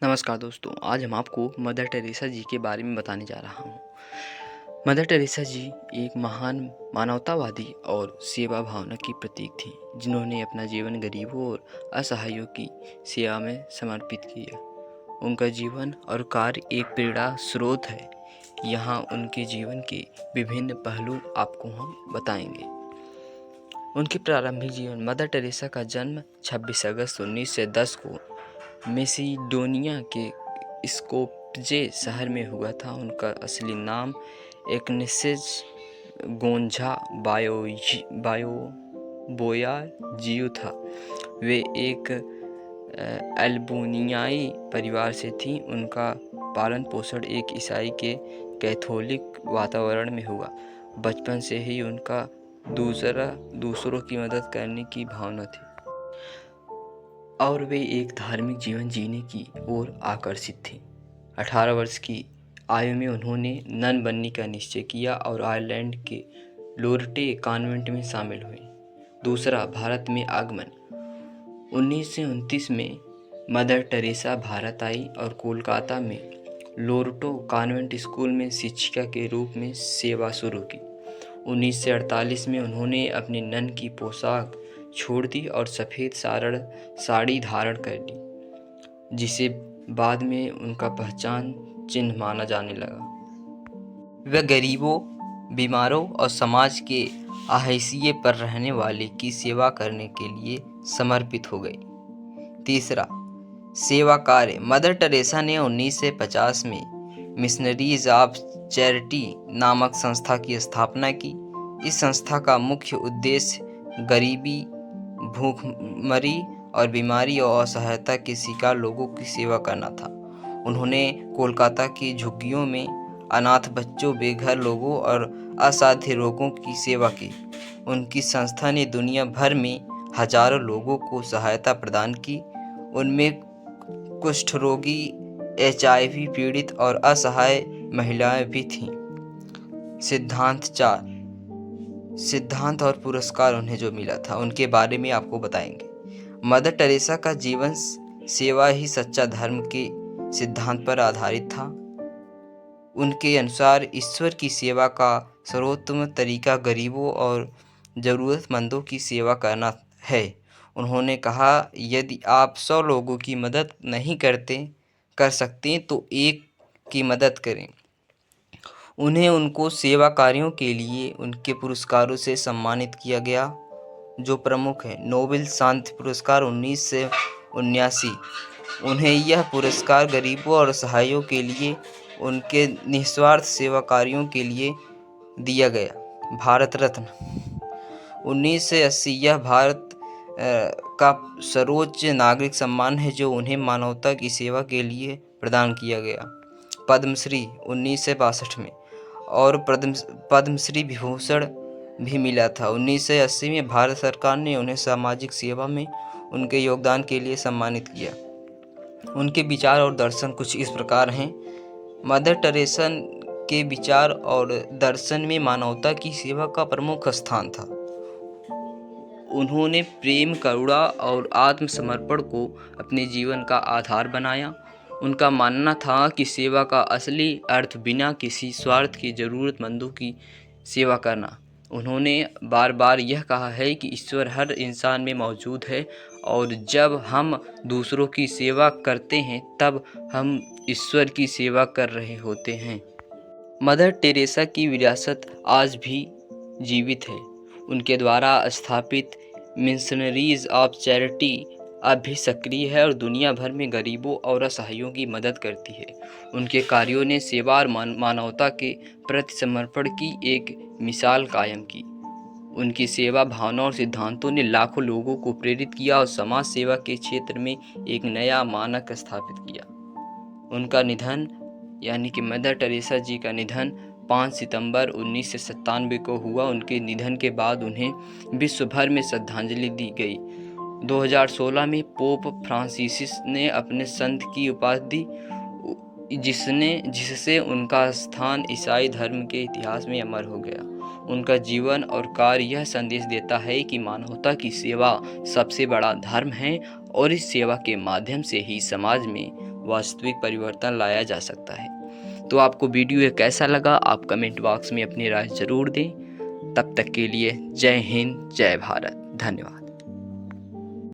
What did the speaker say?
नमस्कार दोस्तों, आज हम आपको मदर टेरेसा जी के बारे में बताने जा रहा हूँ। मदर टेरेसा जी एक महान मानवतावादी और सेवा भावना की प्रतीक थी, जिन्होंने अपना जीवन गरीबों और असहायों की सेवा में समर्पित किया। उनका जीवन और कार्य एक प्रेरणा स्रोत है। यहाँ उनके जीवन के विभिन्न पहलू आपको हम बताएंगे। उनके प्रारंभिक जीवन। मदर टेरेसा का जन्म 26 अगस्त 1910 को मेसिडोनिया के स्कोप्जे शहर में हुआ था। उनका असली नाम इग्नेसियस गोंजा बोयाजियो था। वे एक अल्बानियाई परिवार से थीं। उनका पालन पोषण एक ईसाई के कैथोलिक वातावरण में हुआ। बचपन से ही उनका दूसरों की मदद करने की भावना थी और वे एक धार्मिक जीवन जीने की ओर आकर्षित थीं। 18 वर्ष की आयु में उन्होंने नन बनने का निश्चय किया और आयरलैंड के लोरटे कॉन्वेंट में शामिल हुए। दूसरा, भारत में आगमन। 1929 में मदर टेरेसा भारत आई और कोलकाता में लोरटो कॉन्वेंट स्कूल में शिक्षिका के रूप में सेवा शुरू की। 1948 में उन्होंने अपनी नन की पोशाक छोड़ दी और सफ़ेद साड़ी धारण कर ली, जिसे बाद में उनका पहचान चिन्ह माना जाने लगा। वह गरीबों, बीमारों और समाज के हाशिए पर रहने वाले की सेवा करने के लिए समर्पित हो गई। तीसरा, सेवा कार्य। मदर टेरेसा ने 1950 में मिशनरीज ऑफ चैरिटी नामक संस्था की स्थापना की। इस संस्था का मुख्य उद्देश्य गरीबी, भूखमरी और बीमारी और असहायता के शिकार लोगों की सेवा करना था। उन्होंने कोलकाता की झुग्गियों में अनाथ बच्चों, बेघर लोगों और असाध्य रोगों की सेवा की। उनकी संस्था ने दुनिया भर में हजारों लोगों को सहायता प्रदान की। उनमें कुष्ठ रोगी, HIV पीड़ित और असहाय महिलाएं भी थीं। सिद्धांत 4, सिद्धांत और पुरस्कार उन्हें जो मिला था उनके बारे में आपको बताएंगे। मदर टेरेसा का जीवन सेवा ही सच्चा धर्म के सिद्धांत पर आधारित था। उनके अनुसार ईश्वर की सेवा का सर्वोत्तम तरीका गरीबों और ज़रूरतमंदों की सेवा करना है। उन्होंने कहा, यदि आप 100 लोगों की मदद नहीं कर सकते तो एक की मदद करें। उन्हें उनको सेवा कार्यों के लिए उनके पुरस्कारों से सम्मानित किया गया, जो प्रमुख है। नोबेल शांति पुरस्कार 1979। उन्हें यह पुरस्कार गरीबों और असहायों के लिए उनके निस्वार्थ सेवा कार्यों के लिए दिया गया। भारत रत्न 1980। यह भारत का सर्वोच्च नागरिक सम्मान है जो उन्हें मानवता की सेवा के लिए प्रदान किया गया। पद्मश्री 1962 में और पद्मश्री विभूषण भी मिला था। 1980 में भारत सरकार ने उन्हें सामाजिक सेवा में उनके योगदान के लिए सम्मानित किया। उनके विचार और दर्शन कुछ इस प्रकार हैं। मदर टेरेसा के विचार और दर्शन में मानवता की सेवा का प्रमुख स्थान था। उन्होंने प्रेम, करुणा और आत्मसमर्पण को अपने जीवन का आधार बनाया। उनका मानना था कि सेवा का असली अर्थ बिना किसी स्वार्थ के ज़रूरतमंदों की सेवा करना। उन्होंने बार बार यह कहा है कि ईश्वर हर इंसान में मौजूद है और जब हम दूसरों की सेवा करते हैं तब हम ईश्वर की सेवा कर रहे होते हैं। मदर टेरेसा की विरासत आज भी जीवित है। उनके द्वारा स्थापित मिशनरीज ऑफ चैरिटी अब भी सक्रिय है और दुनिया भर में गरीबों और असहायों की मदद करती है। उनके कार्यों ने सेवा और मानवता के प्रति समर्पण की एक मिसाल कायम की। उनकी सेवा भावना और सिद्धांतों ने लाखों लोगों को प्रेरित किया और समाज सेवा के क्षेत्र में एक नया मानक स्थापित किया। उनका निधन यानी कि मदर टेरेसा जी का निधन 5 सितंबर 1997 को हुआ। उनके निधन के बाद उन्हें विश्व भर में श्रद्धांजलि दी गई। 2016 में पोप फ्रांसिस ने अपने संत की उपाधि दी, जिससे उनका स्थान ईसाई धर्म के इतिहास में अमर हो गया। उनका जीवन और कार्य यह संदेश देता है कि मानवता की सेवा सबसे बड़ा धर्म है और इस सेवा के माध्यम से ही समाज में वास्तविक परिवर्तन लाया जा सकता है। तो आपको वीडियो ये कैसा लगा, आप कमेंट बॉक्स में अपनी राय ज़रूर दें। तब तक के लिए जय हिंद, जय भारत, धन्यवाद।